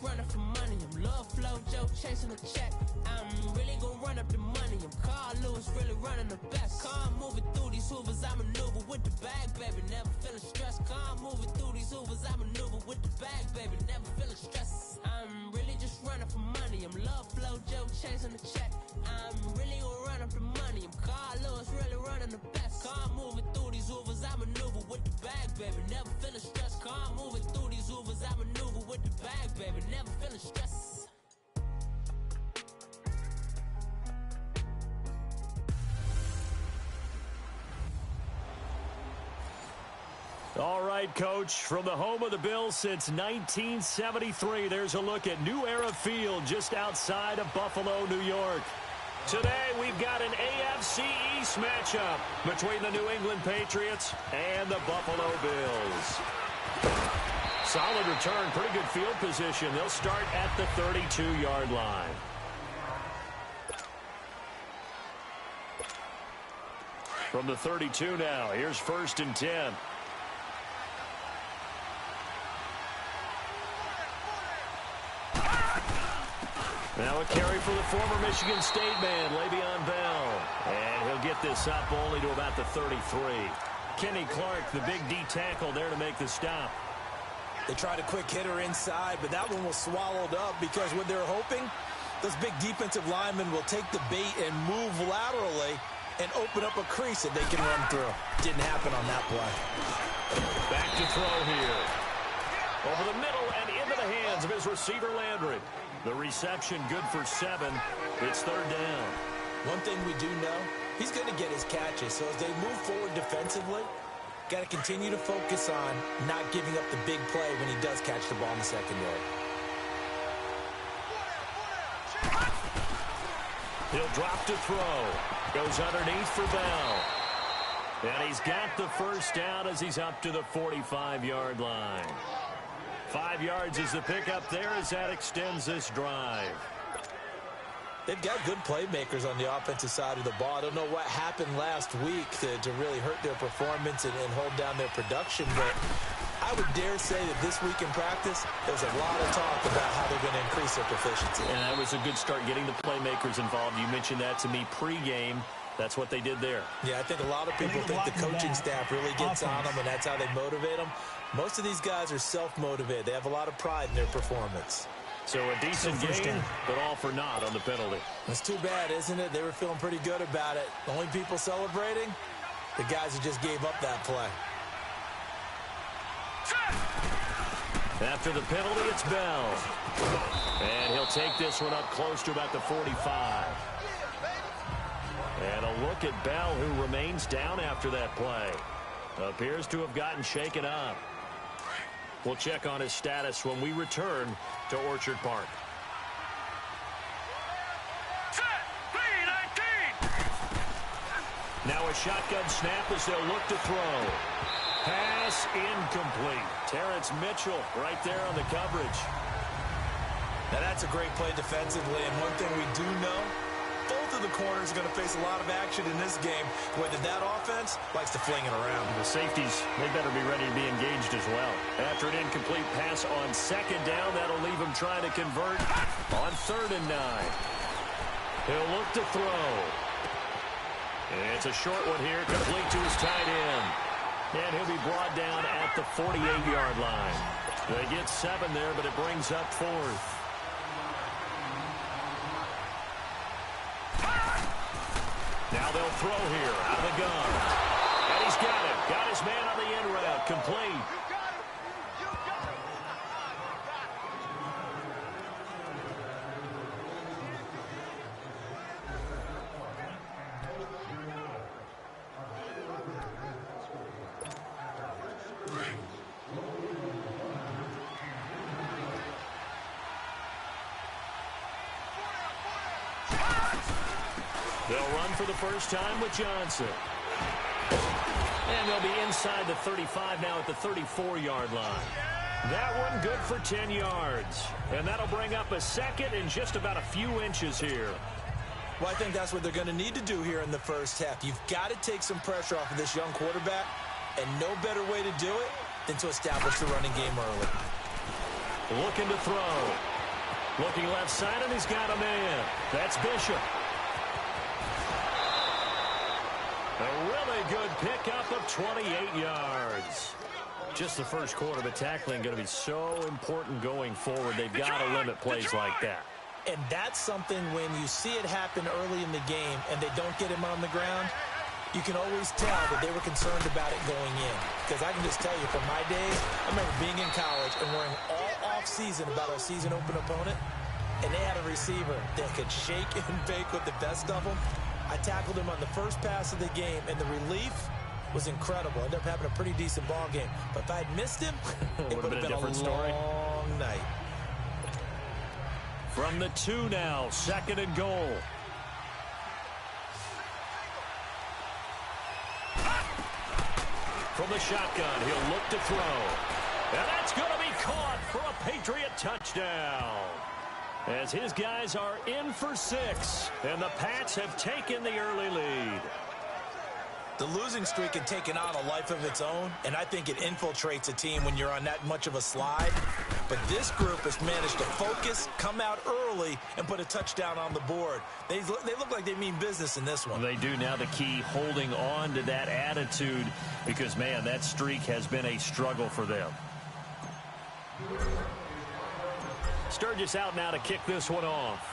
running for money. I'm love flow, Joe chasing a check. I'm really gonna run up the money. I'm Carl Lewis, really running the best. Car moving through these Hoovers, I maneuver with the bag, baby. Never feeling stressed. Car moving through these Hoovers, I maneuver with the bag, baby. Never feeling stressed. I'm really just running for money. I'm love flow, Joe chasing the check. I'm really gonna run up the money. I'm Carl Lewis, really running the best. Car moving through these Hoovers, I maneuver with the bag, baby. Never feeling stressed. Car moving through these Hoovers, I maneuver with the bag, baby. Never feeling stressed. All right, Coach, from the home of the Bills since 1973, there's a look at New Era Field just outside of Buffalo, New York. Today, we've got an AFC East matchup between the New England Patriots and the Buffalo Bills. Solid return, pretty good field position. They'll start at the 32-yard line. From the 32 now, here's 1st and 10. Now a carry for the former Michigan State man, Le'Veon Bell. And he'll get this up only to about the 33. Kenny Clark, the big D tackle there to make the stop. They tried a quick hitter inside, but that one was swallowed up because what they're hoping, those big defensive linemen will take the bait and move laterally and open up a crease that they can run through. Didn't happen on that play. Back to throw here. Over the middle and into the hands of his receiver, Landry. The reception good for 7. It's 3rd down. One thing we do know, he's going to get his catches. So as they move forward defensively, got to continue to focus on not giving up the big play when he does catch the ball in the secondary. He'll drop to throw. Goes underneath for Bell. And he's got the first down as he's up to the 45-yard line. 5 yards is the pickup there as that extends this drive. They've got good playmakers on the offensive side of the ball. I don't know what happened last week to really hurt their performance and hold down their production, but I would dare say that this week in practice, there's a lot of talk about how they're going to increase their proficiency. And that was a good start getting the playmakers involved. You mentioned that to me pregame. That's what they did there. Yeah, I think a lot of people think the coaching staff really gets on them, and that's how they motivate them. Most of these guys are self-motivated. They have a lot of pride in their performance. So a decent game, but all for naught on the penalty. That's too bad, isn't it? They were feeling pretty good about it. The only people celebrating, the guys who just gave up that play. After the penalty, it's Bell. And he'll take this one up close to about the 45. And a look at Bell, who remains down after that play. Appears to have gotten shaken up. We'll check on his status when we return to Orchard Park. Now a shotgun snap as they'll look to throw. Pass incomplete. Terrence Mitchell right there on the coverage. Now that's a great play defensively, and one thing we do know, both of the corners are going to face a lot of action in this game, whether that offense likes to fling it around. The safeties, they better be ready to be engaged as well. After an incomplete pass on 2nd down, that'll leave him trying to convert on 3rd and 9. He'll look to throw. It's a short one here, complete to his tight end. And he'll be brought down at the 48-yard line. They get 7 there, but it brings up 4th. Now they'll throw here out of the gun. And he's got it. Got his man on the end route. Complete. They'll run for the first time with Johnson. And they'll be inside the 35 now at the 34-yard line. That one good for 10 yards. And that'll bring up a 2nd and just about a few inches here. Well, I think that's what they're going to need to do here in the first half. You've got to take some pressure off of this young quarterback, and no better way to do it than to establish the running game early. Looking to throw. Looking left side, and he's got a man. That's Bishop. A really good pickup of 28 yards. Just the first quarter, but tackling going to be so important going forward. They've got to limit plays like that. And that's something when you see it happen early in the game and they don't get him on the ground, you can always tell that they were concerned about it going in. Because I can just tell you from my days, I remember being in college and worrying all off-season about our season open opponent, and they had a receiver that could shake and bake with the best of them. I tackled him on the first pass of the game, and the relief was incredible. Ended up having a pretty decent ball game. But if I'd missed him, it would have been a different story. Long night. From the 2 now, 2nd and goal. From the shotgun, he'll look to throw. And that's going to be caught for a Patriot touchdown. As his guys are in for 6, and the Pats have taken the early lead. The losing streak had taken on a life of its own, and I think it infiltrates a team when you're on that much of a slide. But this group has managed to focus, come out early, and put a touchdown on the board. They look like they mean business in this one. They do. Now the key, holding on to that attitude, because, man, that streak has been a struggle for them. Sturgis out now to kick this one off.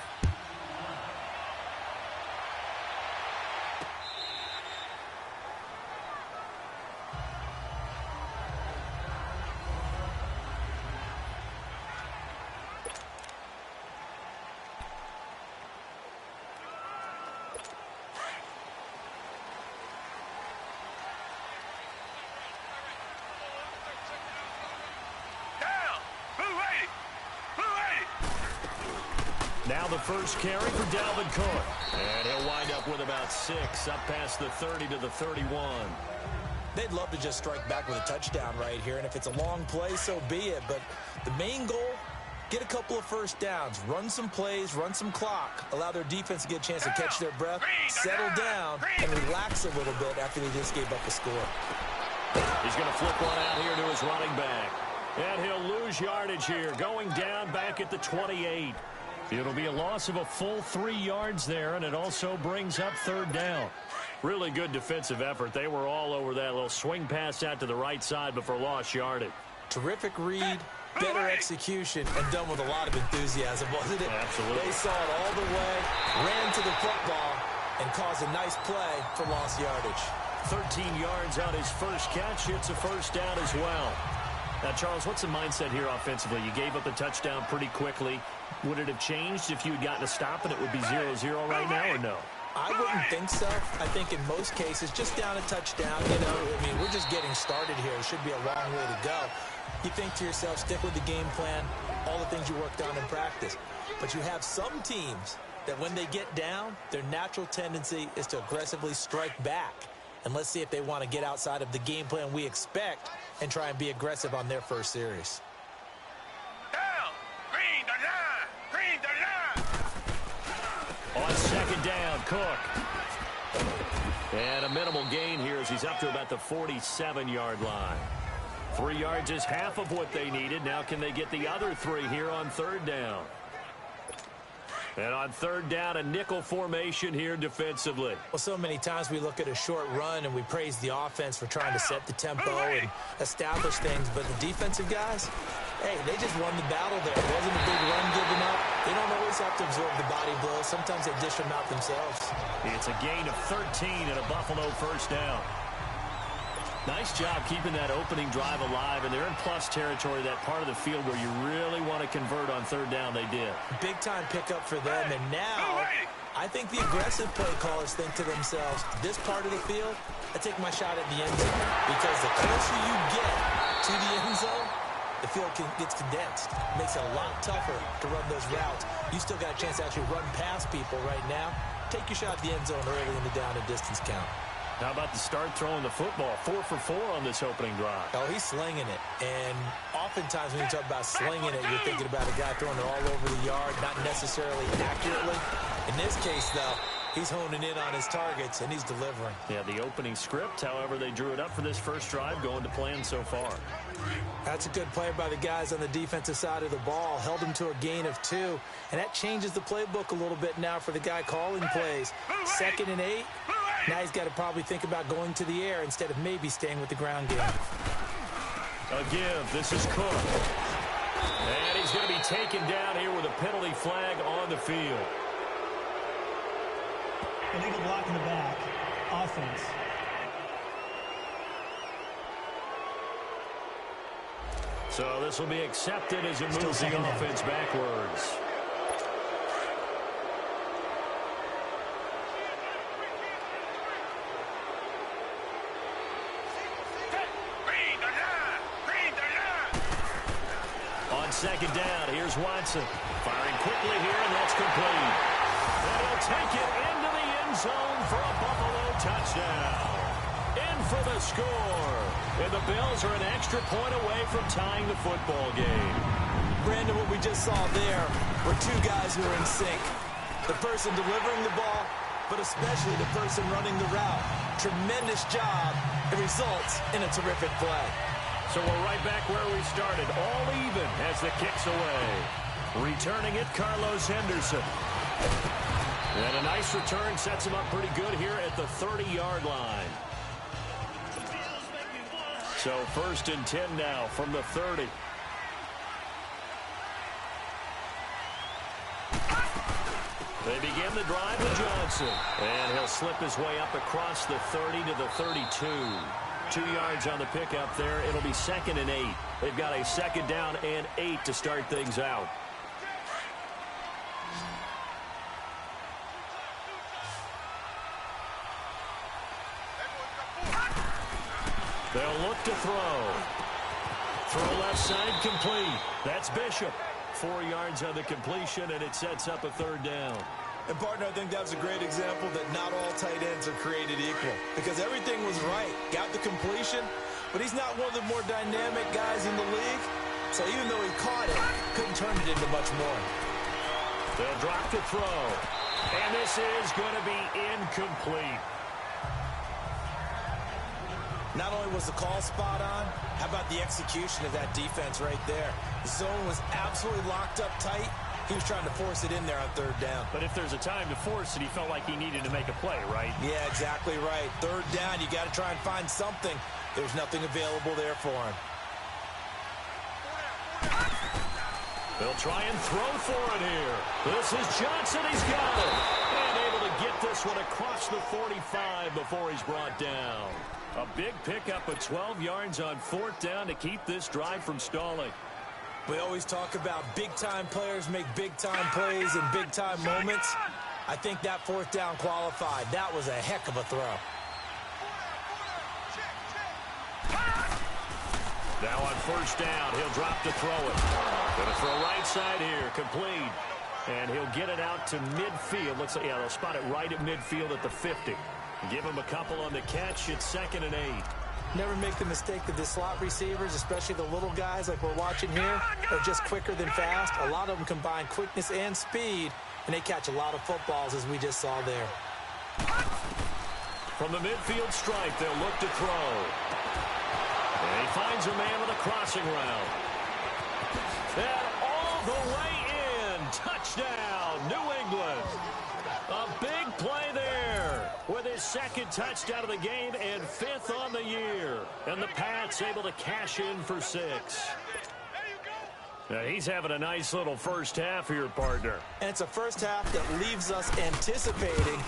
Now the first carry for Dalvin Cook. And he'll wind up with about 6, up past the 30 to the 31. They'd love to just strike back with a touchdown right here, and if it's a long play, so be it. But the main goal, get a couple of first downs, run some plays, run some clock, allow their defense to get a chance to catch their breath, settle down, and relax a little bit after they just gave up a score. He's going to flip one out here to his running back. And he'll lose yardage here, going down back at the 28. It'll be a loss of a full 3 yards there, and it also brings up 3rd down. Really good defensive effort. They were all over that little swing pass out to the right side, but for lost yardage. Terrific read, better execution, and done with a lot of enthusiasm, wasn't it? Absolutely. They saw it all the way, ran to the football, and caused a nice play for lost yardage. 13 yards on his first catch. It's a first down as well. Now, Charles, what's the mindset here offensively? You gave up a touchdown pretty quickly. Would it have changed if you had gotten a stop and it would be 0-0 right now, or no? I wouldn't think so. I think in most cases, just down a touchdown, I mean, we're just getting started here. It should be a long way to go. You think to yourself, stick with the game plan, all the things you worked on in practice. But you have some teams that when they get down, their natural tendency is to aggressively strike back. And let's see if they want to get outside of the game plan we expect and try and be aggressive on their first series. On 2nd down, Cook. And a minimal gain here as he's up to about the 47-yard line. 3 yards is half of what they needed. Now can they get the other 3 here on 3rd down? And on 3rd down, a nickel formation here defensively. Well, so many times we look at a short run and we praise the offense for trying to set the tempo and establish things. But the defensive guys, hey, they just won the battle there. It wasn't a big run given up. They don't always have to absorb the body blows. Sometimes they dish them out themselves. It's a gain of 13 and a Buffalo first down. Nice job keeping that opening drive alive, and they're in plus territory, that part of the field where you really want to convert on 3rd down. They did. Big-time pickup for them, and now I think the aggressive play callers think to themselves, this part of the field, I take my shot at the end zone, because the closer you get to the end zone, the field gets condensed. It makes it a lot tougher to run those routes. You still got a chance to actually run past people right now. Take your shot at the end zone early in the down and distance count. How about the start throwing the football? 4 for 4 on this opening drive. Oh, he's slinging it. And oftentimes when you talk about slinging it, you're thinking about a guy throwing it all over the yard, not necessarily accurately. In this case, though, He's honing in on his targets, and he's delivering. Yeah, the opening script, however, they drew it up for this first drive, going to plan so far. That's a good play by the guys on the defensive side of the ball. Held him to a gain of 2, and that changes the playbook a little bit now for the guy calling plays. 2nd and 8. Now he's got to probably think about going to the air instead of maybe staying with the ground game. A give. This is Cook. And he's going to be taken down here with a penalty flag on the field. Illegal block in the back. Offense. So this will be accepted as it moves the offense backwards. On 2nd down, here's Watson. Firing quickly here, and that's complete. And he'll take it into the end zone for a Buffalo touchdown. In for the score. And the Bills are an extra point away from tying the football game. Brandon, what we just saw there were 2 guys who are in sync. The person delivering the ball, but especially the person running the route. Tremendous job. It results in a terrific play. So we're right back where we started, all even as the kick's away. Returning it, Carlos Henderson. And a nice return sets him up pretty good here at the 30-yard line. So 1st and 10 now from the 30. They begin the drive with Johnson. And he'll slip his way up across the 30 to the 32. 2 yards on the pickup there. It'll be 2nd and 8. They've got a 2nd down and 8 to start things out. They'll look to throw. Throw left side complete. That's Bishop. 4 yards on the completion, and it sets up a 3rd down. And, partner, I think that was a great example that not all tight ends are created equal. Because everything was right. Got the completion, but he's not one of the more dynamic guys in the league. So even though he caught it, couldn't turn it into much more. They'll drop the throw. And this is going to be incomplete. Not only was the call spot on, how about the execution of that defense right there? The zone was absolutely locked up tight. He was trying to force it in there on 3rd down. But if there's a time to force it, he felt like he needed to make a play, right? Yeah, exactly right. 3rd down, you got to try and find something. There's nothing available there for him. They'll try and throw for it here. This is Johnson. He's got it. And able to get this one across the 45 before he's brought down. A big pickup of 12 yards on 4th down to keep this drive from stalling. We always talk about big-time players make big-time plays in big-time moments. I think that 4th down qualified. That was a heck of a throw. Now on 1st down, he'll drop to throw it. Going to throw right side here, complete. And he'll get it out to midfield. Looks like, yeah, they'll spot it right at midfield at the 50. Give him a couple on the catch. It's 2nd and 8. Never make the mistake that the slot receivers, especially the little guys like we're watching here, are just quicker than fast. A lot of them combine quickness and speed, and they catch a lot of footballs, as we just saw there. From the midfield stripe, they'll look to throw. And he finds a man with a crossing route. And all the way in. Touchdown, New England. A big play there with his 2nd touchdown of the game and 5th on the year. And the Pats able to cash in for 6. Now he's having a nice little first half here, partner. And it's a first half that leaves us anticipating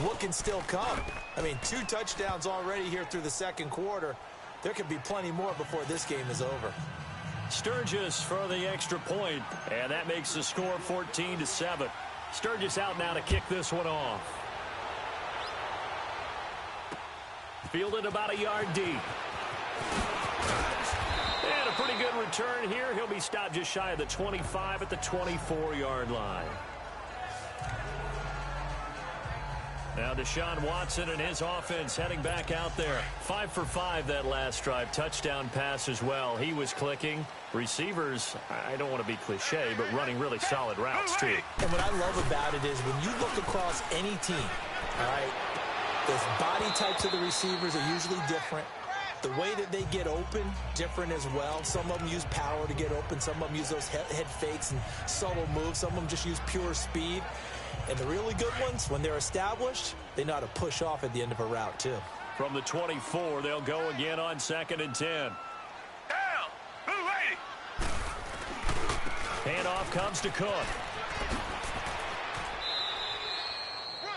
what can still come. I mean, 2 touchdowns already here through the 2nd quarter. There could be plenty more before this game is over. Sturgis for the extra point, and that makes the score 14-7. Sturgis out now to kick this one off. Fielded about a yard deep. And a pretty good return here. He'll be stopped just shy of the 25 at the 24-yard line. Now Deshaun Watson and his offense heading back out there. 5 for 5 that last drive. Touchdown pass as well. He was clicking. Receivers, I don't want to be cliche, but running really solid routes, too. And what I love about it is when you look across any team, all right, the body types of the receivers are usually different. The way that they get open, different as well. Some of them use power to get open. Some of them use those head fakes and subtle moves. Some of them just use pure speed. And the really good ones, when they're established, they know how to push off at the end of a route, too. From the 24, they'll go again on 2nd and 10. Handoff comes to Cook.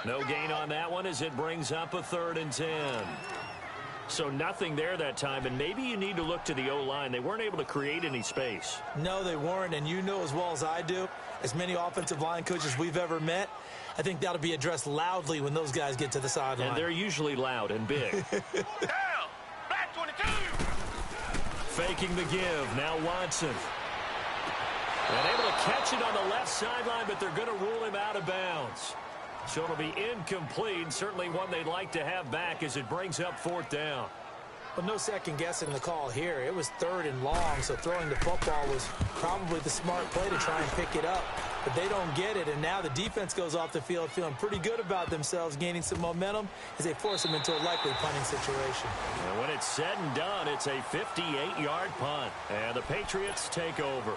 No gain on that one as it brings up a 3rd and 10. So nothing there that time, and maybe you need to look to the O-line. They weren't able to create any space. No, they weren't, and you know as well as I do, as many offensive line coaches we've ever met, I think that'll be addressed loudly when those guys get to the sideline. And they're usually loud and big. Down! Back 22! Faking the give. Now Watson. And able to catch it on the left sideline, but they're going to rule him out of bounds. So it'll be incomplete, certainly one they'd like to have back as it brings up 4th down. But no second guessing the call here. It was 3rd and long, so throwing the football was probably the smart play to try and pick it up. But they don't get it, and now the defense goes off the field feeling pretty good about themselves, gaining some momentum as they force them into a likely punting situation. And when it's said and done, it's a 58-yard punt. And the Patriots take over.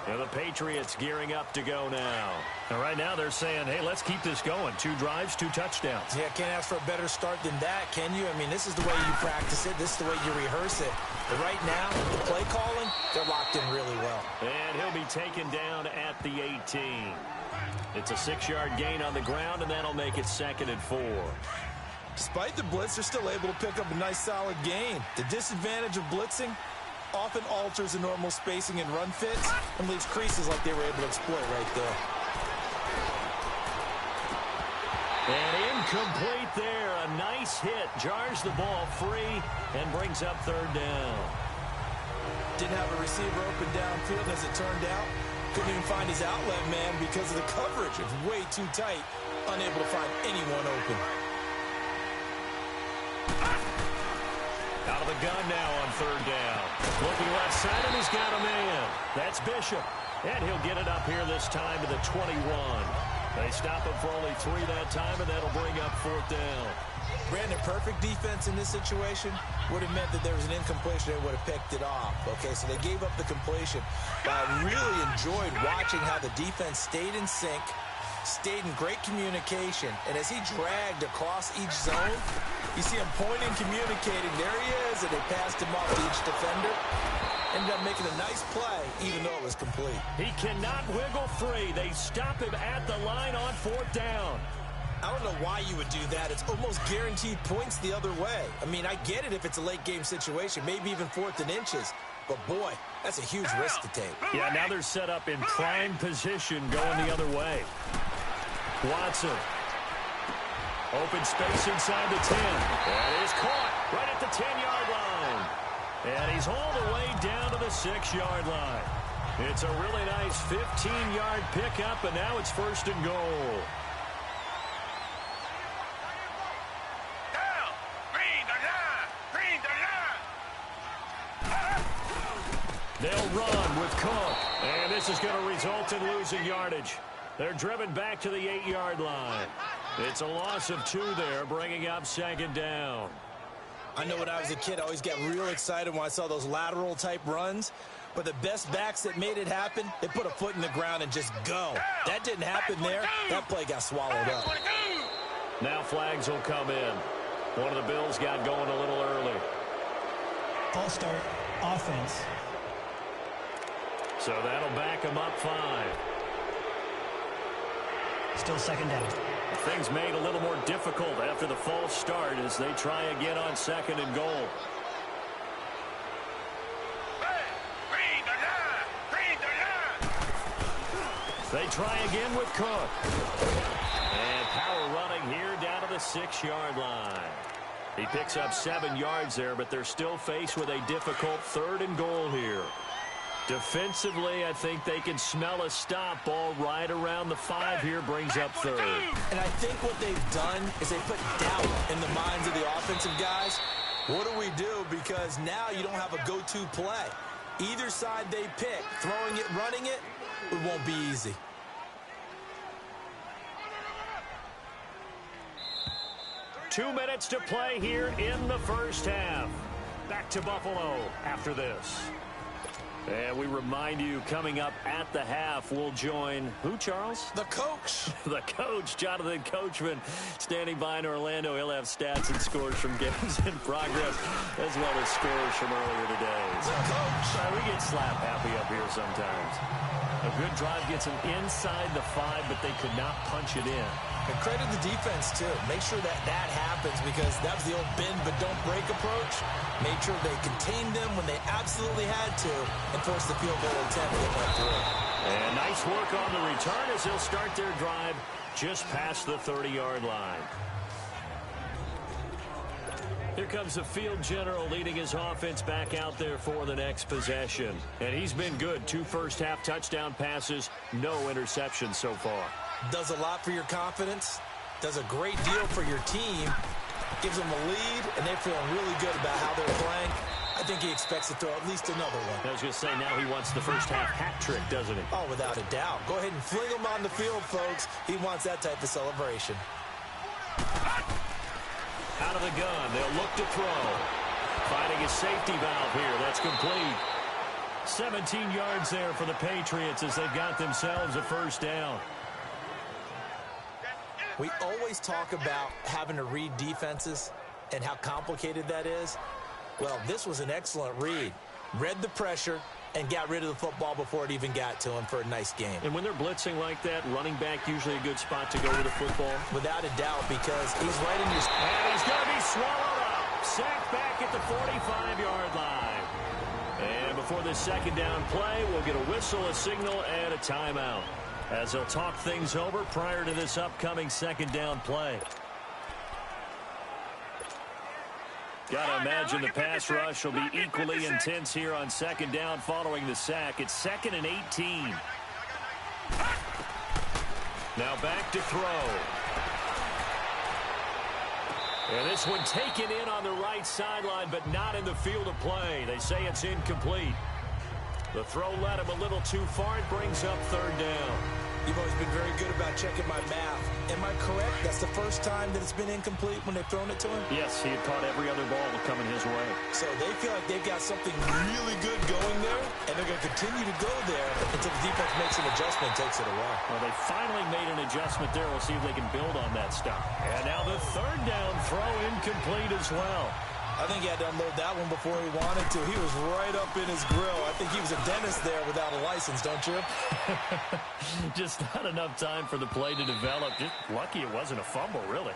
And the Patriots gearing up to go now. And right now they're saying, hey, let's keep this going. 2 drives, 2 touchdowns. Yeah, can't ask for a better start than that, can you? I mean, this is the way you practice it. This is the way you rehearse it. But right now, the play calling, they're locked in really well. And he'll be taken down at the 18. It's a 6-yard gain on the ground, and that'll make it 2nd and 4. Despite the blitz, they're still able to pick up a nice, solid gain. The disadvantage of blitzing often alters the normal spacing and run fits and leaves creases like they were able to exploit right there. And incomplete there. A nice hit. Jars the ball free and brings up 3rd down. Didn't have a receiver open downfield as it turned out. Couldn't even find his outlet man because of the coverage. It was way too tight. Unable to find anyone open. Out of the gun now on 3rd down. Looking left side, and he's got a man. That's Bishop. And he'll get it up here this time to the 21. They stop him for only 3 that time, and that'll bring up 4th down. Brandon, perfect defense in this situation would have meant that there was an incompletion. They would have picked it off. Okay, so they gave up the completion. But I really enjoyed watching how the defense stayed in sync, stayed in great communication, and as he dragged across each zone, you see him pointing, communicating. There he is, and they passed him off to each defender. Ended up making a nice play, even though it was complete. He cannot wiggle free. They stop him at the line on 4th down. I don't know why you would do that. It's almost guaranteed points the other way. I mean, I get it if it's a late-game situation, maybe even 4th and inches. But, boy, that's a huge risk to take. Yeah, now they're set up in prime position going the other way. Watson. Open space inside the 10. And is caught right at the 10-yard line. And he's all the way down to the 6-yard line. It's a really nice 15-yard pickup, and now it's 1st and goal. They'll run with Cook, and this is going to result in losing yardage. They're driven back to the 8-yard line. It's a loss of 2 there, bringing up 2nd down. I know when I was a kid, I always got real excited when I saw those lateral-type runs. But the best backs that made it happen, they put a foot in the ground and just go. That didn't happen there. That play got swallowed up. Now flags will come in. One of the Bills got going a little early. False start, offense. So that'll back them up 5. Still 2nd down. Things made a little more difficult after the false start as they try again on 2nd and goal. They try again with Cook. And power running here down to the 6-yard line. He picks up 7 yards there, but they're still faced with a difficult 3rd and goal here. Defensively, I think they can smell a stop. Ball right around the 5 here, brings up 3rd. And I think what they've done is they put doubt in the minds of the offensive guys. What do we do? Because now you don't have a go-to play. Either side they pick, throwing it, running it, it won't be easy. Two minutes to play here in the first half. Back to Buffalo after this. And we remind you, coming up at the half, we'll join who, Charles? The coach. The coach, Jonathan Coachman, standing by in Orlando. He'll have stats and scores from games in progress, as well as scores from earlier today. The coach. We get slap happy up here sometimes. A good drive gets them inside the 5, but they could not punch it in. And credit the defense, too. Make sure that happens, because that was the old bend but don't break approach. Made sure they contained them when they absolutely had to and forced the field goal attempt that went through. And nice work on the return as they'll start their drive just past the 30-yard line. Here comes the field general leading his offense back out there for the next possession. And he's been good. 2 first-half touchdown passes, no interceptions so far. Does a lot for your confidence, does a great deal for your team, gives them a lead, and they're feeling really good about how they're playing. I think he expects to throw at least another one. I was going to say, now he wants the first-half hat trick, doesn't he? Oh, without a doubt. Go ahead and fling him on the field, folks. He wants that type of celebration. Out of the gun, they'll look to throw. Finding a safety valve here. That's complete. 17 yards there for the Patriots as they've got themselves a first down. We always talk about having to read defenses and how complicated that is. Well, this was an excellent read. Read the pressure and got rid of the football before it even got to him for a nice game. And when they're blitzing like that, running back usually a good spot to go with the football. Without a doubt, because he's right in your... And he's going to be swallowed up. Sacked back at the 45-yard line. And before this second down play, we'll get a whistle, a signal, and a timeout, as they'll talk things over prior to this upcoming second down play. Got to imagine the pass rush will be equally intense here on second down following the sack. It's 2nd and 18. Now back to throw. And this one taken in on the right sideline, but not in the field of play. They say it's incomplete. The throw led him a little too far. It brings up third down. You've always been very good about checking my math. Am I correct? That's the first time that it's been incomplete when they've thrown it to him? Yes, he had caught every other ball coming his way. So they feel like they've got something really good going there, and they're going to continue to go there until the defense makes an adjustment and takes it away. Well, they finally made an adjustment there. We'll see if they can build on that stuff. And now the third down throw incomplete as well. I think he had to unload that one before he wanted to. He was right up in his grill. I think he was a dentist there without a license, don't you? Just not enough time for the play to develop. Just lucky it wasn't a fumble, really.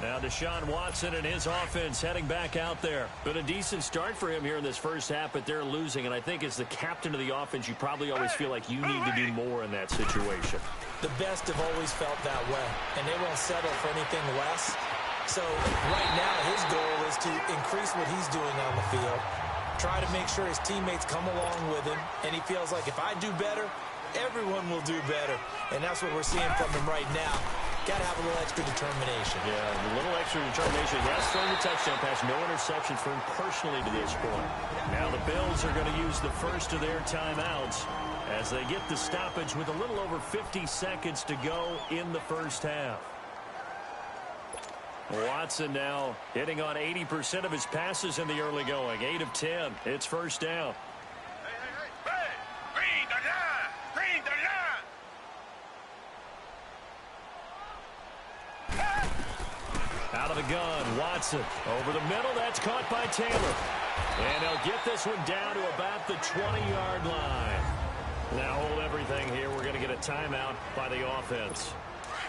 Now Deshaun Watson and his offense heading back out there. Been a decent start for him here in this first half, but they're losing. And I think as the captain of the offense, you probably always feel like you need to do more in that situation. The best have always felt that way, and they won't settle for anything less. So right now his goal is to increase what he's doing on the field, try to make sure his teammates come along with him, and he feels like if I do better, everyone will do better. And that's what we're seeing from him right now. Got to have a little extra determination. Yeah, a little extra determination. He has thrown the touchdown pass. No interceptions for him personally to this point. Now the Bills are going to use the first of their timeouts as they get the stoppage with a little over 50 seconds to go in the first half. Watson now hitting on 80% of his passes in the early going. 8 of 10. It's first down. Hey, green the line! Green the line! Out of the gun, Watson. Over the middle, that's caught by Taylor. And they'll get this one down to about the 20-yard line. Now hold everything here. We're going to get a timeout by the offense,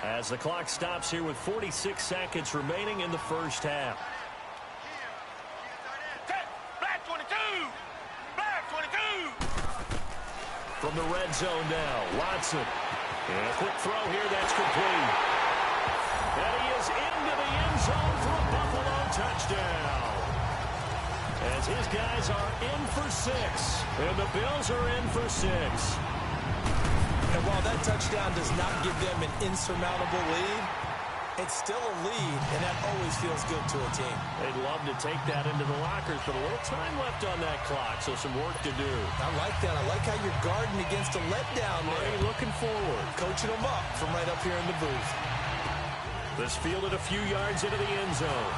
as the clock stops here with 46 seconds remaining in the first half. Black 22! Black 22! From the red zone now, Watson. And a quick throw here, that's complete. And he is into the end zone for a Buffalo touchdown, as his guys are in for 6, and the Bills are in for 6. And while that touchdown does not give them an insurmountable lead, It's still a lead, and that always feels good to a team. They'd love to take that into the lockers, but a little time left on that clock, so some work to do. I like that. I like how you're guarding against a letdown there. Already looking forward. Coaching them up from right up here in the booth. This fielded a few yards into the end zone.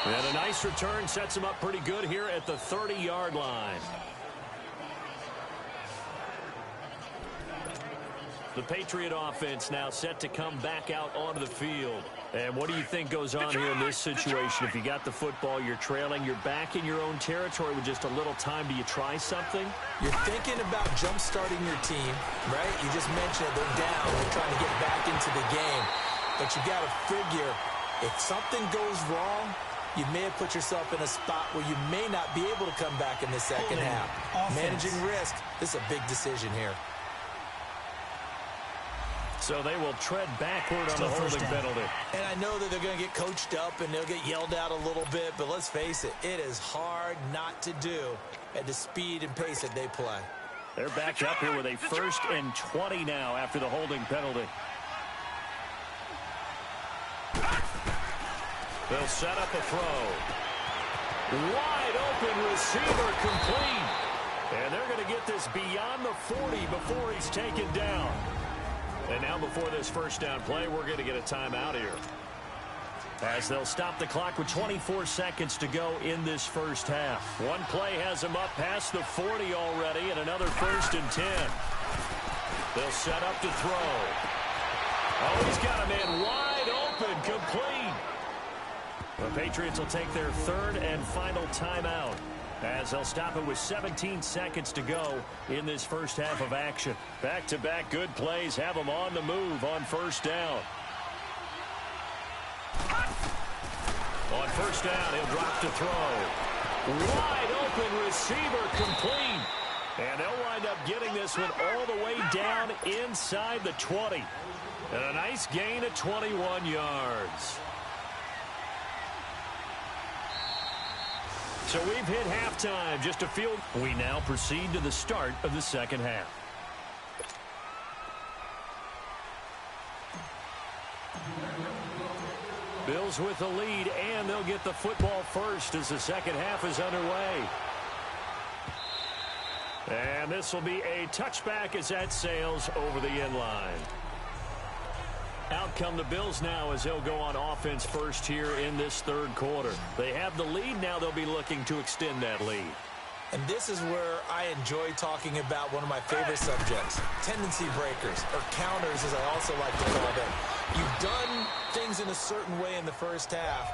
And a nice return sets him up pretty good here at the 30-yard line. The Patriot offense now set to come back out onto the field. And what do you think goes on here in this situation? If you got the football, you're trailing, you're back in your own territory with just a little time. Do you try something? You're thinking about jump-starting your team, right? You just mentioned it. They're down. They're trying to get back into the game. But you got to figure, if something goes wrong, you may have put yourself in a spot where you may not be able to come back in the second half. Managing risk, this is a big decision here. So they will tread backward on the holding penalty. And I know that they're going to get coached up and they'll get yelled at a little bit, but let's face it, it is hard not to do at the speed and pace that they play. They're back up here with a 1st and 20 now after the holding penalty. They'll set up a throw. Wide open receiver complete. And they're going to get this beyond the 40 before he's taken down. And now before this first down play, we're going to get a timeout here. As they'll stop the clock with 24 seconds to go in this first half. One play has him up past the 40 already, and another 1st and 10. They'll set up to throw. Oh, he's got a man wide open, complete. The Patriots will take their 3rd and final timeout, as they'll stop it with 17 seconds to go in this first half of action. Back-to-back good plays have them on the move on first down. On first down, he'll drop to throw. Wide open receiver complete. And they'll wind up getting this one all the way down inside the 20. And a nice gain of 21 yards. So we've hit halftime, just a field. We now proceed to the start of the second half. Bills with the lead, and they'll get the football first as the second half is underway. And this will be a touchback as that sails over the end line. Out come the Bills now as they'll go on offense first here in this 3rd quarter. They have the lead. Now they'll be looking to extend that lead. And this is where I enjoy talking about one of my favorite subjects, tendency breakers, or counters as I also like to call them. You've done things in a certain way in the first half,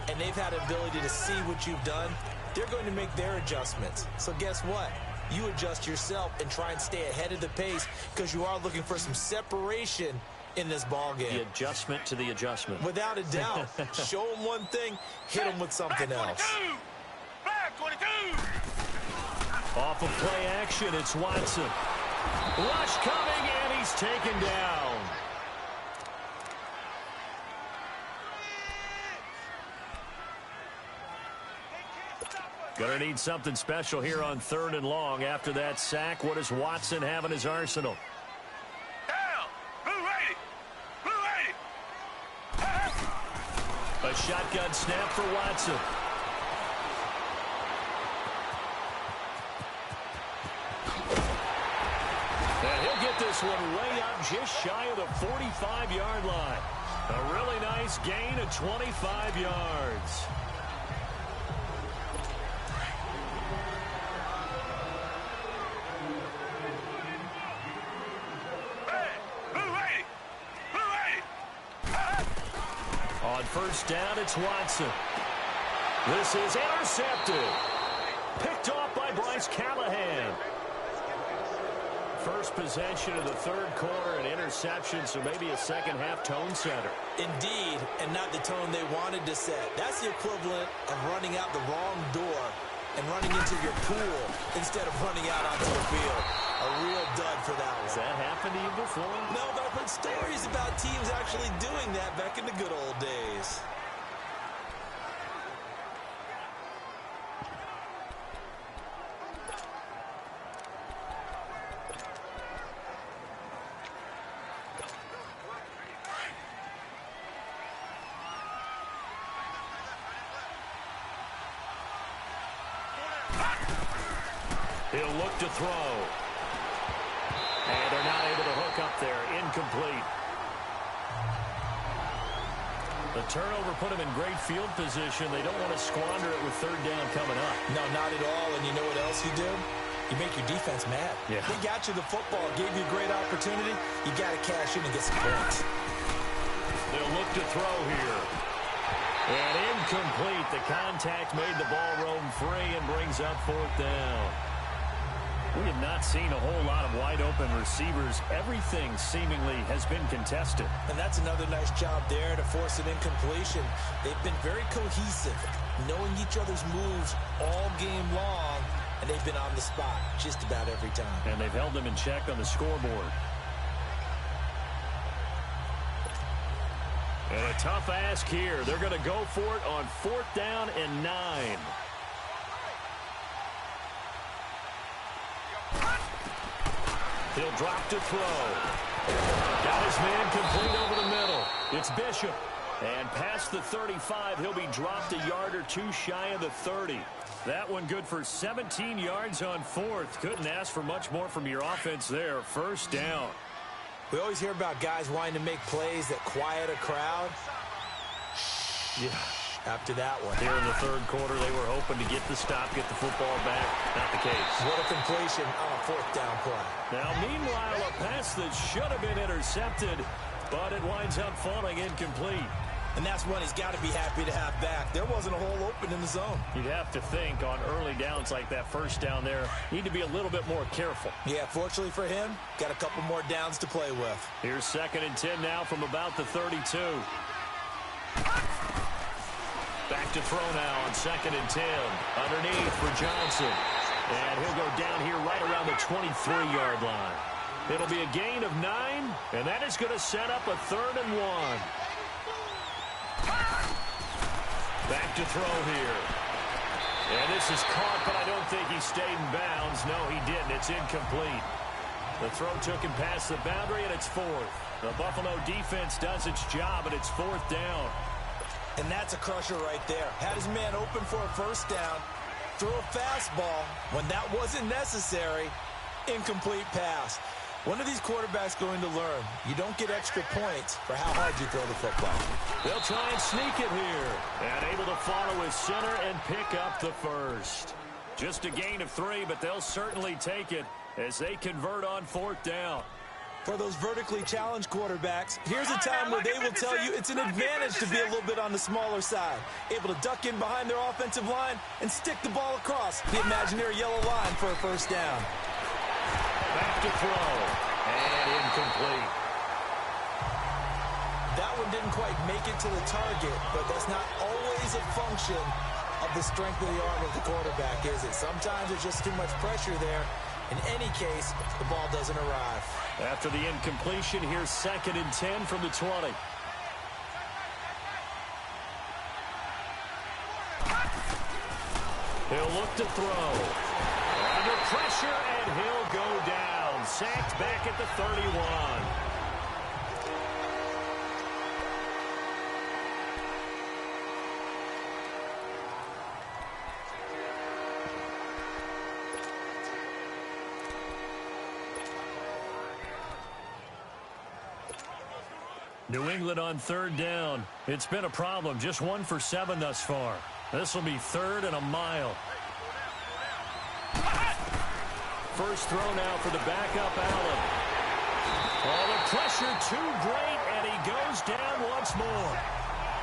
and they've had the ability to see what you've done. They're going to make their adjustments. So guess what? You adjust yourself and try and stay ahead of the pace because you are looking for some separation in this ball game. The adjustment to the adjustment. Without a doubt. Show them one thing, hit them with something else. Flag 22! Off of play action, it's Watson. Rush coming, and he's taken down. Gonna need something special here on 3rd and long. After that sack, what does Watson have in his arsenal? Down! Blue 80! Blue 80! A shotgun snap for Watson. And he'll get this one way up just shy of the 45-yard line. A really nice gain of 25 yards. On first down, it's Watson. This is intercepted. Picked off by Bryce Callahan. First possession of the 3rd quarter, an interception, so maybe a second half tone setter. Indeed, and not the tone they wanted to set. That's the equivalent of running out the wrong door and running into your pool instead of running out onto the field. A real dud for that one. Has that happened to you before? No, but I've heard stories about teams actually doing that back in the good old days. He'll look to throw. And they're not able to hook up there. Incomplete. The turnover put them in great field position. They don't want to squander it with third down coming up. No, not at all. And you know what else you do? You make your defense mad. Yeah. They got you the football, gave you a great opportunity. You got to cash in and get some points. They'll look to throw here. And incomplete. The contact made the ball roam free and brings up fourth down. We have not seen a whole lot of wide-open receivers. Everything seemingly has been contested. And that's another nice job there to force an incompletion. They've been very cohesive, knowing each other's moves all game long, and they've been on the spot just about every time. And they've held them in check on the scoreboard. And a tough ask here. They're going to go for it on fourth down and 9. He'll drop to throw. Got his man complete over the middle. It's Bishop. And past the 35, he'll be dropped a yard or two shy of the 30. That one good for 17 yards on fourth. Couldn't ask for much more from your offense there. First down. We always hear about guys wanting to make plays that quiet a crowd. Yeah. After that one. Here in the third quarter, they were hoping to get the stop, get the football back. Not the case. What a completion on a fourth down play. Now, meanwhile, a pass that should have been intercepted, but it winds up falling incomplete. And that's one he's got to be happy to have back. There wasn't a hole open in the zone. You'd have to think on early downs like that first down there, need to be a little bit more careful. Yeah, fortunately for him, got a couple more downs to play with. Here's 2nd and 10 now from about the 32. Back to throw now on 2nd and 10. Underneath for Johnson. And he'll go down here right around the 23-yard line. It'll be a gain of 9, and that is going to set up a 3rd and 1. Back to throw here. And this is caught, but I don't think he stayed in bounds. No, he didn't. It's incomplete. The throw took him past the boundary, and it's 4th. The Buffalo defense does its job, and it's 4th down. And that's a crusher right there. Had his man open for a first down. Throw a fastball when that wasn't necessary. Incomplete pass. When are these quarterbacks going to learn? You don't get extra points for how hard you throw the football. They'll try and sneak it here. And able to follow his center and pick up the first. Just a gain of 3, but they'll certainly take it as they convert on 4th down. For those vertically challenged quarterbacks, here's a time where they will tell you it's an advantage to be a little bit on the smaller side. Able to duck in behind their offensive line and stick the ball across the imaginary yellow line for a first down. Back to throw. And incomplete. That one didn't quite make it to the target, but that's not always a function of the strength of the arm of the quarterback, is it? Sometimes there's just too much pressure there. In any case, the ball doesn't arrive. After the incompletion, here's 2nd and 10 from the 20. He'll look to throw. Under pressure, and he'll go down. Sacked back at the 31. New England on 3rd down. It's been a problem. Just 1 for 7 thus far. This will be 3rd and a mile. First throw now for the backup Allen. Oh, the pressure too great, and he goes down once more.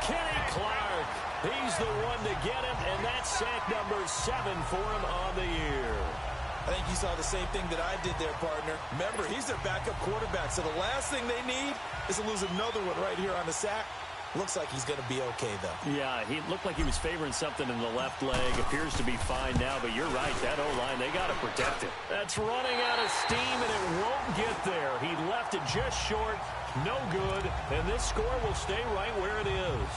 Kenny Clark, he's the one to get him, and that's sack number 7 for him on the year. I think you saw the same thing that I did there, partner. Remember, he's their backup quarterback, so the last thing they need is to lose another one right here on the sack. Looks like he's going to be okay, though. Yeah, he looked like he was favoring something in the left leg. Appears to be fine now, but you're right. That O-line, they got to protect it. That's running out of steam, and it won't get there. He left it just short. No good, and this score will stay right where it is.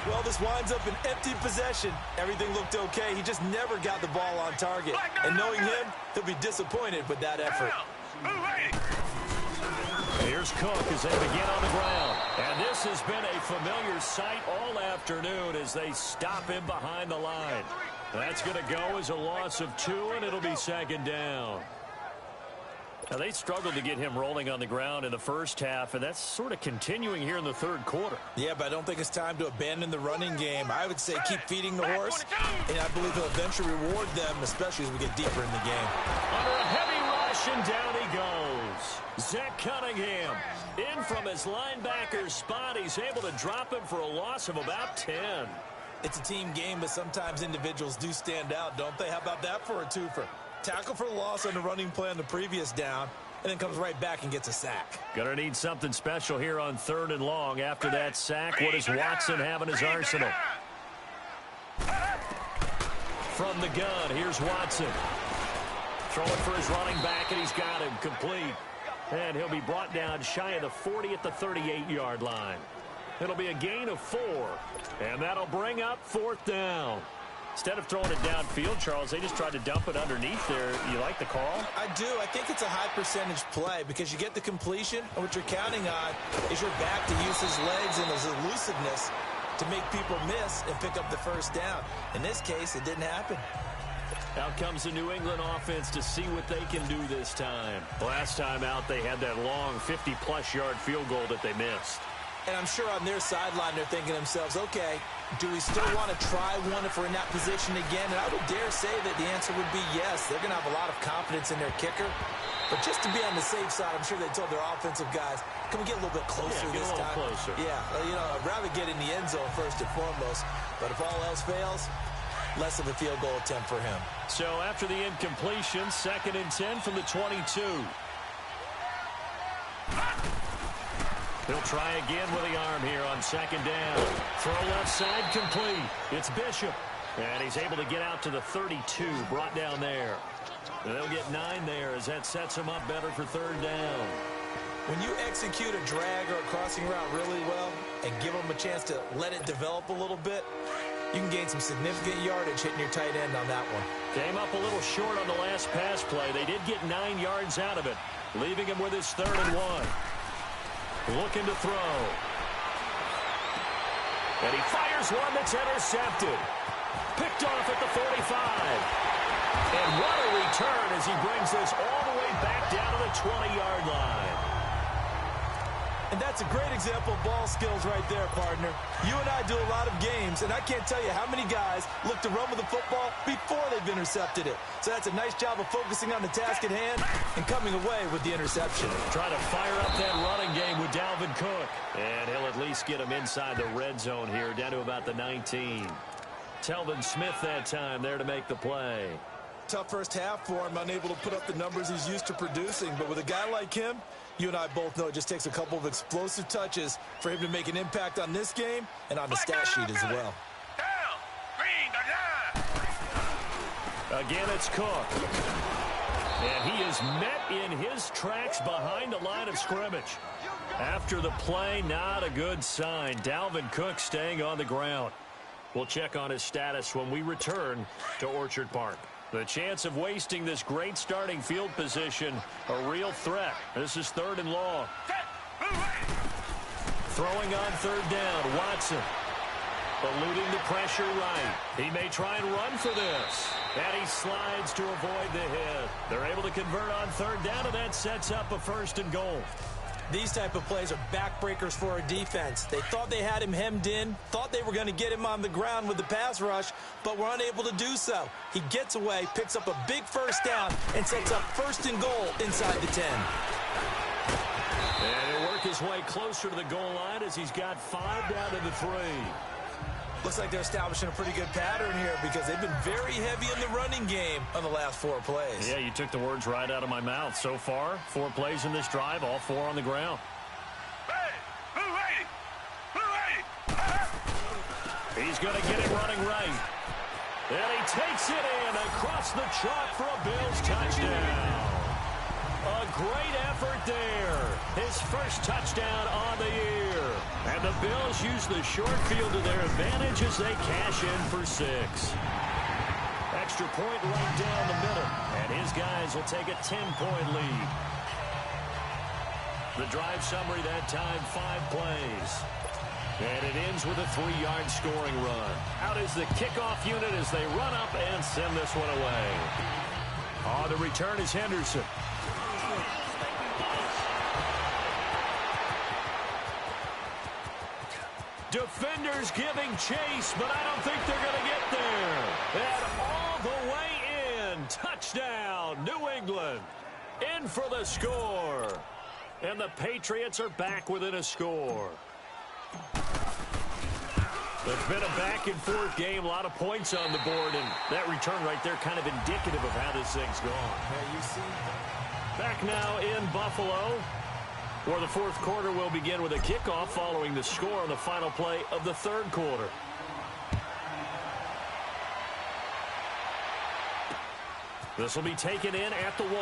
Well, this winds up an empty possession. Everything looked okay. He just never got the ball on target. And knowing him, he'll be disappointed with that effort. Here's Cook as they begin on the ground. And this has been a familiar sight all afternoon as they stop him behind the line. That's going to go as a loss of 2, and it'll be second down. Now, they struggled to get him rolling on the ground in the first half, and that's sort of continuing here in the third quarter. Yeah, but I don't think it's time to abandon the running game. I would say keep feeding the horse, and I believe he'll eventually reward them, especially as we get deeper in the game. Under a heavy rush, and down he goes. Zach Cunningham in from his linebacker's spot. He's able to drop him for a loss of about 10. It's a team game, but sometimes individuals do stand out, don't they? How about that for a twofer? Tackle for the loss on the running play on the previous down, and then comes right back and gets a sack. Gonna need something special here on 3rd and long. After that sack, what does Watson have in his arsenal? From the gun, here's Watson. Throwing for his running back, and he's got him complete. And he'll be brought down shy of the 40 at the 38-yard line. It'll be a gain of 4, and that'll bring up 4th down. Instead of throwing it downfield, Charles, they just tried to dump it underneath there. You like the call? I do. I think it's a high-percentage play because you get the completion, and what you're counting on is your back to use his legs and his elusiveness to make people miss and pick up the first down. In this case, it didn't happen. Out comes the New England offense to see what they can do this time. Last time out, they had that long 50-plus yard field goal that they missed. And I'm sure on their sideline they're thinking to themselves, okay, do we still want to try one if we're in that position again? And I would dare say that the answer would be yes. They're going to have a lot of confidence in their kicker. But just to be on the safe side, I'm sure they told their offensive guys, can we get a little bit closer this time? Closer. Yeah, I'd rather get in the end zone first and foremost. But if all else fails, less of a field goal attempt for him. So after the incompletion, 2nd and 10 from the 22. He'll try again with the arm here on 2nd down. Throw left side complete. It's Bishop. And he's able to get out to the 32, brought down there. And they'll get 9 there as that sets him up better for 3rd down. When you execute a drag or a crossing route really well and give them a chance to let it develop a little bit, you can gain some significant yardage hitting your tight end on that one. Came up a little short on the last pass play. They did get 9 yards out of it, leaving him with his 3rd and 1. Looking to throw. And he fires one that's intercepted. Picked off at the 45. And what a return as he brings this all the way back down to the 20-yard line. And that's a great example of ball skills right there, partner. You and I do a lot of games, and I can't tell you how many guys look to run with the football before they've intercepted it. So that's a nice job of focusing on the task at hand and coming away with the interception. Try to fire up that running game with Dalvin Cook. And he'll at least get him inside the red zone here, down to about the 19. Telvin Smith that time there to make the play. Tough first half for him, unable to put up the numbers he's used to producing. But with a guy like him, you and I both know it just takes a couple of explosive touches for him to make an impact on this game and on the stat sheet as well. Again, it's Cook. And he is met in his tracks behind the line of scrimmage. After the play, not a good sign. Dalvin Cook staying on the ground. We'll check on his status when we return to Orchard Park. The chance of wasting this great starting field position, a real threat. This is 3rd and long. Throwing on 3rd down, Watson. Eluding the pressure right. He may try and run for this. And he slides to avoid the hit. They're able to convert on 3rd down, and that sets up a 1st and goal. These type of plays are backbreakers for our defense. They thought they had him hemmed in, thought they were going to get him on the ground with the pass rush, but were unable to do so. He gets away, picks up a big 1st down, and sets up 1st and goal inside the 10. And he'll work his way closer to the goal line as he's got 5 down to the 3. Looks like they're establishing a pretty good pattern here because they've been very heavy in the running game on the last 4 plays. Yeah, you took the words right out of my mouth. So far, 4 plays in this drive, all 4 on the ground. He's going to get it running right. And he takes it in across the chalk for a Bills touchdown. A great effort there. His first touchdown on the year. And the Bills use the short field to their advantage as they cash in for 6. Extra point right down the middle. And his guys will take a 10-point lead. The drive summary that time, 5 plays. And it ends with a 3-yard scoring run. Out is the kickoff unit as they run up and send this one away. On the return is Henderson. Defenders giving chase, but I don't think they're going to get there. And all the way in. Touchdown, New England. In for the score. And the Patriots are back within a score. It's been a back-and-forth game, a lot of points on the board, and that return right there kind of indicative of how this thing's gone. Yeah, you see. Back now in Buffalo, where the fourth quarter will begin with a kickoff following the score on the final play of the third quarter. This will be taken in at the 1.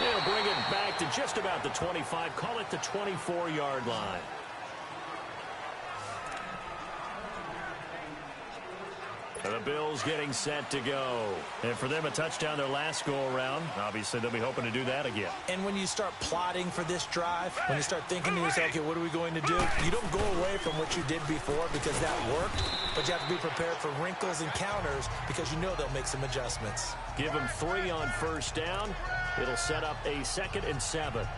They'll bring it back to just about the 25, call it the 24-yard line. And the Bills getting set to go. And for them, a touchdown their last go-around. Obviously, they'll be hoping to do that again. And when you start plotting for this drive, when you start thinking to yourself, okay, what are we going to do? You don't go away from what you did before because that worked, but you have to be prepared for wrinkles and counters because you know they'll make some adjustments. Give them 3 on first down. It'll set up a 2nd and 7.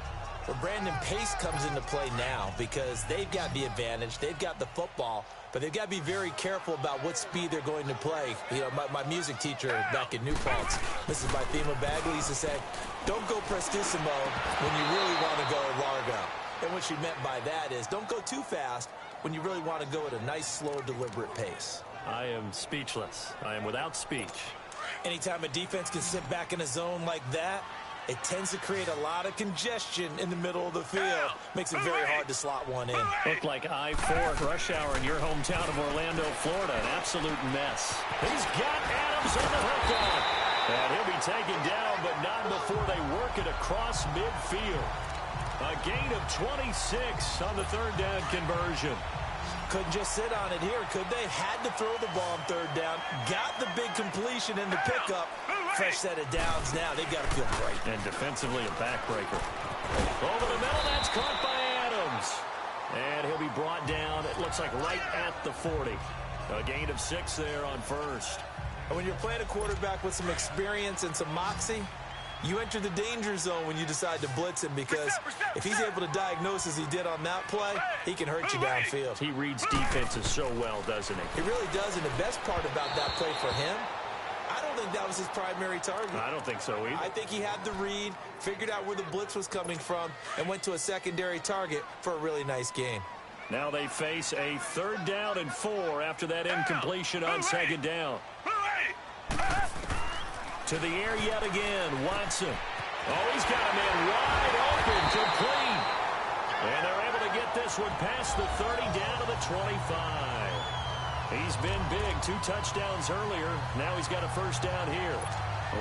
Well, Brandon, pace comes into play now because they've got the advantage. They've got the football, but they've got to be very careful about what speed they're going to play. You know, my music teacher back in New Paltz, Mrs. Bythema Bagley, used to say, don't go prestissimo when you really want to go largo. And what she meant by that is don't go too fast when you really want to go at a nice, slow, deliberate pace. I am speechless. I am without speech. Anytime a defense can sit back in a zone like that, it tends to create a lot of congestion in the middle of the field. Makes it very hard to slot one in. Looked like I-4 rush hour in your hometown of Orlando, Florida. An absolute mess. He's got Adams on the hook on. And he'll be taken down, but not before they work it across midfield. A gain of 26 on the third down conversion. Couldn't just sit on it here, could they? Had to throw the ball on third down. Got the big completion in the pickup. Fresh set of downs now. They've got to feel great. And defensively a backbreaker. Over the middle, that's caught by Adams. And he'll be brought down, it looks like right at the 40. A gain of 6 there on first. And when you're playing a quarterback with some experience and some moxie, you enter the danger zone when you decide to blitz him because if he's able to diagnose as he did on that play, he can hurt you downfield. He reads defenses so well, doesn't he? He really does, and the best part about that play for him, I don't think that was his primary target. I don't think so either. I think he had the read, figured out where the blitz was coming from, and went to a secondary target for a really nice gain. Now they face a 3rd down and 4 after that incompletion on 2nd down. To the air yet again, Watson. Oh, he's got a man wide open, complete. And they're able to get this one past the 30 down to the 25. He's been big, 2 touchdowns earlier. Now he's got a first down here.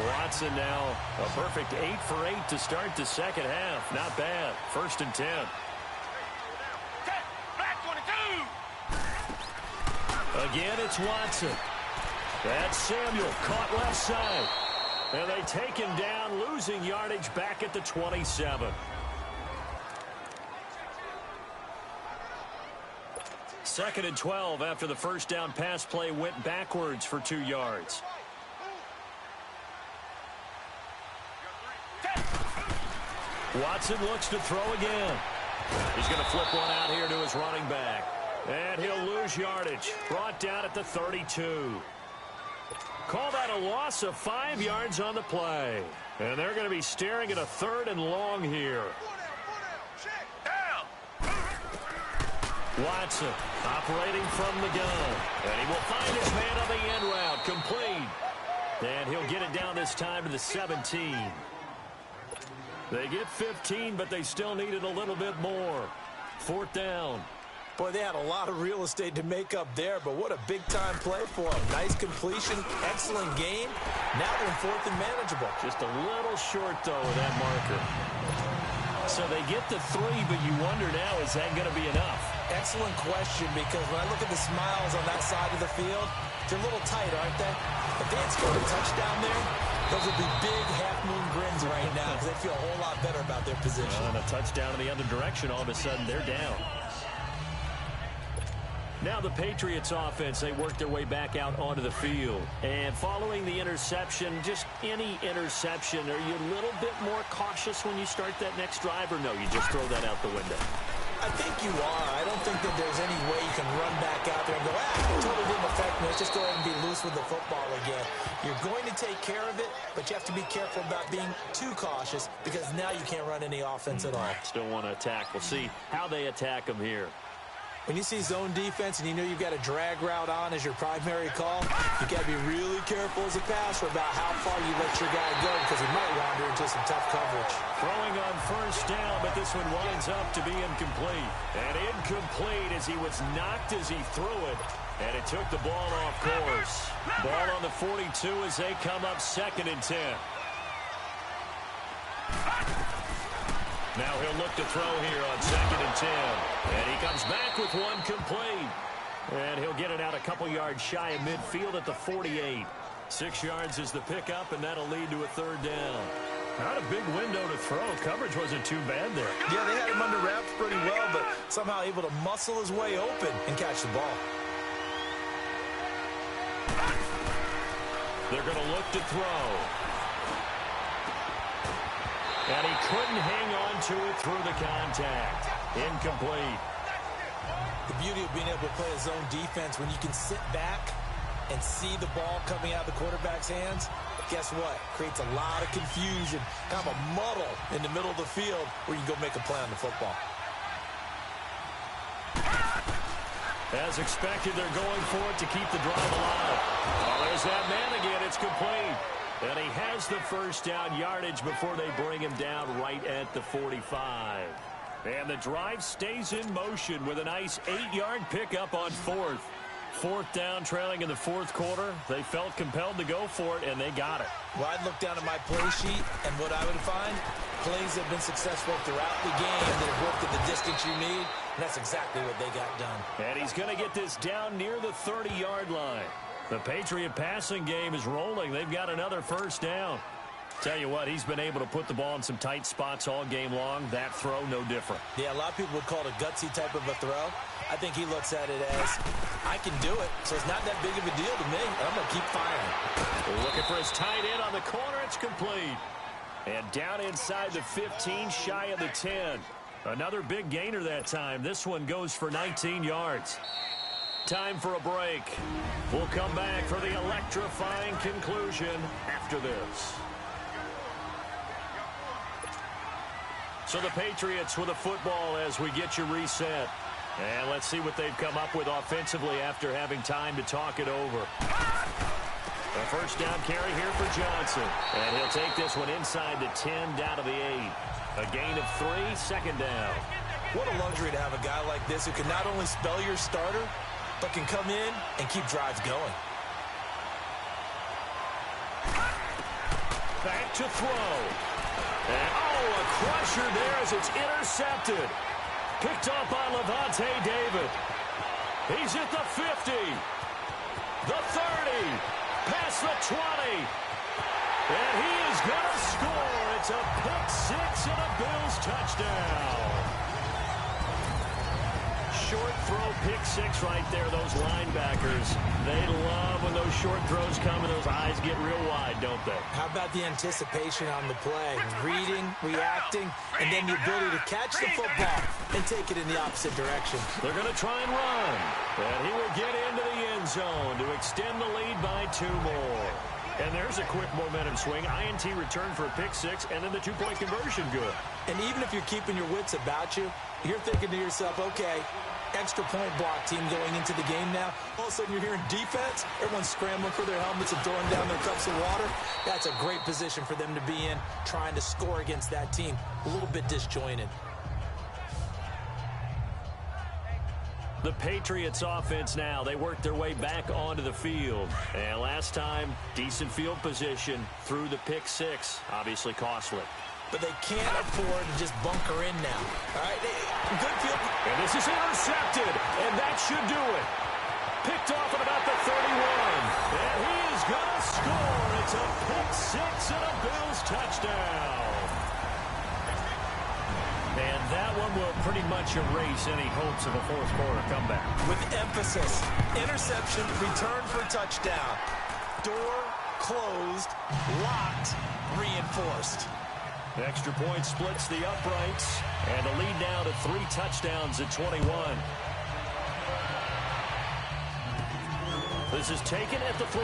Watson now a perfect 8 for 8 to start the second half. Not bad. 1st and 10. Again, it's Watson. That's Samuel, caught left side. And they take him down, losing yardage back at the 27. Second and 12 after the first down pass play went backwards for 2 yards. Watson looks to throw again. He's going to flip one out here to his running back. And he'll lose yardage. Brought down at the 32. Call that a loss of 5 yards on the play. And they're going to be staring at a 3rd and long here. Watson operating from the gun. And he will find his man on the end route. Complete. And he'll get it down this time to the 17. They get 15, but they still needed a little bit more. 4th down. Boy, they had a lot of real estate to make up there, but what a big-time play for them. Nice completion, excellent game. Now they're in 4th and manageable. Just a little short, though, of that marker. So they get the 3, but you wonder now, is that going to be enough? Excellent question, because when I look at the smiles on that side of the field, they're a little tight, aren't they? If they had scored a touchdown there, those would be big half-moon grins right now because they feel a whole lot better about their position. And a touchdown in the other direction, all of a sudden they're down. Now the Patriots offense, they work their way back out onto the field. And following the interception, just any interception, are you a little bit more cautious when you start that next drive, or no, you just throw that out the window? I think you are. I don't think that there's any way you can run back out there and go, it totally didn't affect me. Let's just go ahead and be loose with the football again. You're going to take care of it, but you have to be careful about being too cautious because now you can't run any offense at all. Still want to attack. We'll see how they attack them here. When you see zone defense and you know you've got a drag route on as your primary call, you got to be really careful as a passer about how far you let your guy go because he might wander into some tough coverage. Throwing on first down, but this one winds up to be incomplete. And incomplete as he was knocked as he threw it, and it took the ball off course. Ball on the 42 as they come up 2nd and 10. Now he'll look to throw here on 2nd and 10. And he comes back with one complete. And he'll get it out a couple yards shy of midfield at the 48. 6 yards is the pickup, and that'll lead to a 3rd down. Not a big window to throw. Coverage wasn't too bad there. Yeah, they had him under wraps pretty well, but somehow able to muscle his way open and catch the ball. They're going to look to throw. And he couldn't hang on to it through the contact. Incomplete. The beauty of being able to play a zone defense when you can sit back and see the ball coming out of the quarterback's hands, guess what? Creates a lot of confusion, kind of a muddle in the middle of the field where you go make a play on the football. As expected, they're going for it to keep the drive alive. Oh, there's that man again. It's complete. And he has the first down yardage before they bring him down right at the 45. And the drive stays in motion with a nice 8-yard pickup on 4th. 4th down, trailing in the 4th quarter. They felt compelled to go for it, and they got it. Well, I'd look down at my play sheet, and what I would find, plays have been successful throughout the game that have worked at the distance you need, and that's exactly what they got done. And he's going to get this down near the 30-yard line. The Patriot passing game is rolling. They've got another first down. Tell you what, he's been able to put the ball in some tight spots all game long. That throw, no different. Yeah, a lot of people would call it a gutsy type of a throw. I think he looks at it as, I can do it, so it's not that big of a deal to me. I'm going to keep firing. Looking for his tight end on the corner. It's complete. And down inside the 15, shy of the 10. Another big gainer that time. This one goes for 19 yards. Time for a break. We'll come back for the electrifying conclusion after this. So the Patriots with a football as we get you reset. And let's see what they've come up with offensively after having time to talk it over. A first down carry here for Johnson. And he'll take this one inside the 10 down to the 8. A gain of 3, 2nd down. What a luxury to have a guy like this who can not only spell your starter, but can come in and keep drives going. Back to throw. And, a crusher there as it's intercepted. Picked off by Lavonte David. He's at the 50. The 30. Past the 20. And he is going to score. It's a pick 6 and a Bills touchdown. Short throw, pick 6 right there. Those linebackers, they love when those short throws come and those eyes get real wide, don't they? How about the anticipation on the play? Reading, reacting, and then the ability to catch the football and take it in the opposite direction. They're going to try and run. And he will get into the end zone to extend the lead by 2 more. And there's a quick momentum swing. INT return for a pick 6, and then the 2-point conversion good. And even if you're keeping your wits about you, you're thinking to yourself, okay, extra point block team going into the game now. All of a sudden you're hearing defense. Everyone's scrambling for their helmets and throwing down their cups of water. That's a great position for them to be in, trying to score against that team. A little bit disjointed. The Patriots offense now, they work their way back onto the field. And last time, decent field position through the pick 6. Obviously costly. But they can't afford to just bunker in now. All right, good field. And this is intercepted, and that should do it. Picked off at about the 31. And he is going to score. It's a pick 6 and a Bills touchdown. And that one will pretty much erase any hopes of a fourth quarter comeback. With emphasis, interception, return for touchdown. Door closed, locked, reinforced. The extra point splits the uprights, and the lead now to 3 touchdowns at 21. This is taken at the 3.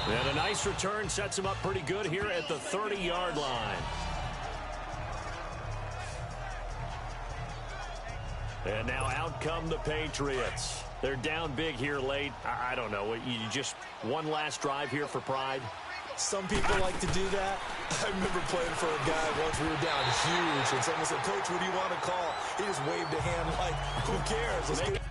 And a nice return sets him up pretty good here at the 30-yard line. And now out come the Patriots. They're down big here late. I don't know. You just one last drive here for pride? Some people like to do that. I remember playing for a guy once. We were down huge, and someone said, "Coach, what do you want to call?" He just waved a hand like, who cares? Let's get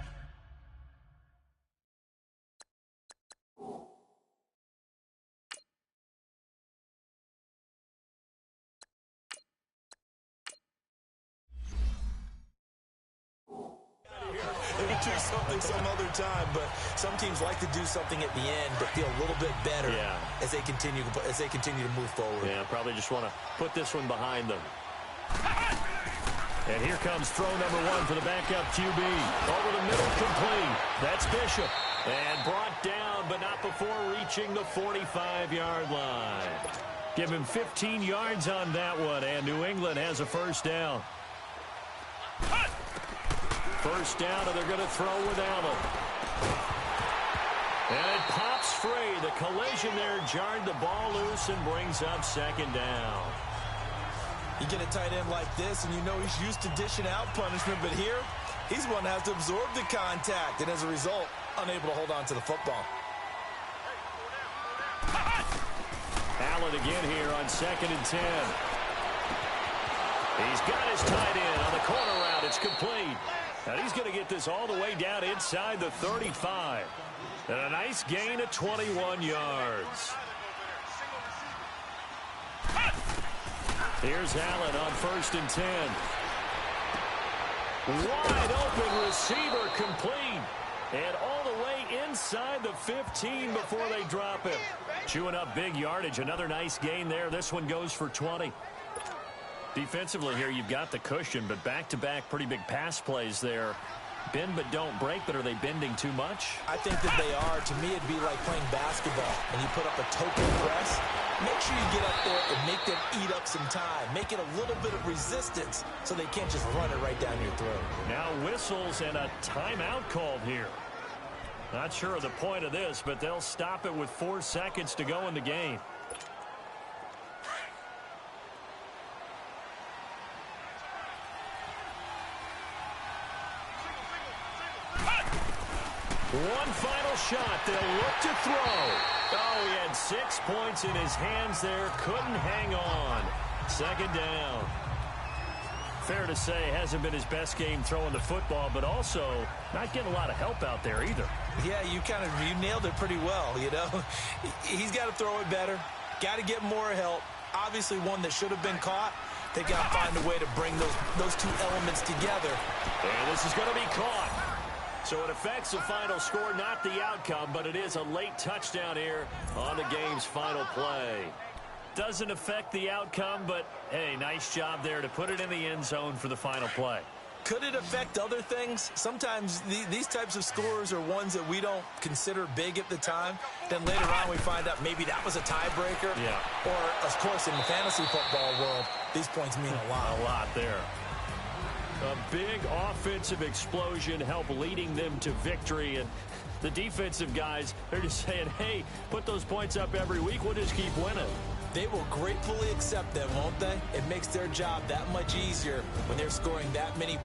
do something some other time, but some teams like to do something at the end to feel a little bit better as they continue to move forward. Yeah, probably just want to put this one behind them. And here comes throw number 1 for the backup QB. Over the middle, complete. That's Bishop. And brought down, but not before reaching the 45-yard line. Give him 15 yards on that one, and New England has a first down. First down, and they're going to throw with Allen. And it pops free. The collision there jarred the ball loose and brings up second down. You get a tight end like this, and you know he's used to dishing out punishment, but here, he's one that has to absorb the contact, and as a result, unable to hold on to the football. Allen again here on 2nd and 10. He's got his tight end on the corner route. It's complete. And he's going to get this all the way down inside the 35. And a nice gain of 21 yards. Here's Allen on 1st and 10. Wide open receiver, complete. And all the way inside the 15 before they drop him. Chewing up big yardage. Another nice gain there. This one goes for 20. Defensively here, you've got the cushion, but back-to-back pretty big pass plays there. Bend but don't break, but are they bending too much? I think that they are. To me, it'd be like playing basketball, and you put up a token press. Make sure you get up there and make them eat up some time. Make it a little bit of resistance so they can't just run it right down your throat. Now whistles and a timeout called here. Not sure of the point of this, but they'll stop it with 4 seconds to go in the game. One final shot. They'll look to throw. Oh, he had 6 points in his hands there. Couldn't hang on. Second down. Fair to say, hasn't been his best game throwing the football, but also not getting a lot of help out there either. Yeah, you nailed it pretty well, you know. He's got to throw it better. Got to get more help. Obviously one that should have been caught. They got to find a way to bring those 2 elements together. And this is going to be caught. So it affects the final score, not the outcome, but it is a late touchdown here on the game's final play. Doesn't affect the outcome, but, hey, nice job there to put it in the end zone for the final play. Could it affect other things? Sometimes these types of scores are ones that we don't consider big at the time. Then later on we find out maybe that was a tiebreaker. Yeah. Or, of course, in the fantasy football world, these points mean a lot. A lot there. A big offensive explosion helped leading them to victory. And the defensive guys, they're just saying, hey, put those points up every week. We'll just keep winning. They will gratefully accept them, won't they? It makes their job that much easier when they're scoring that many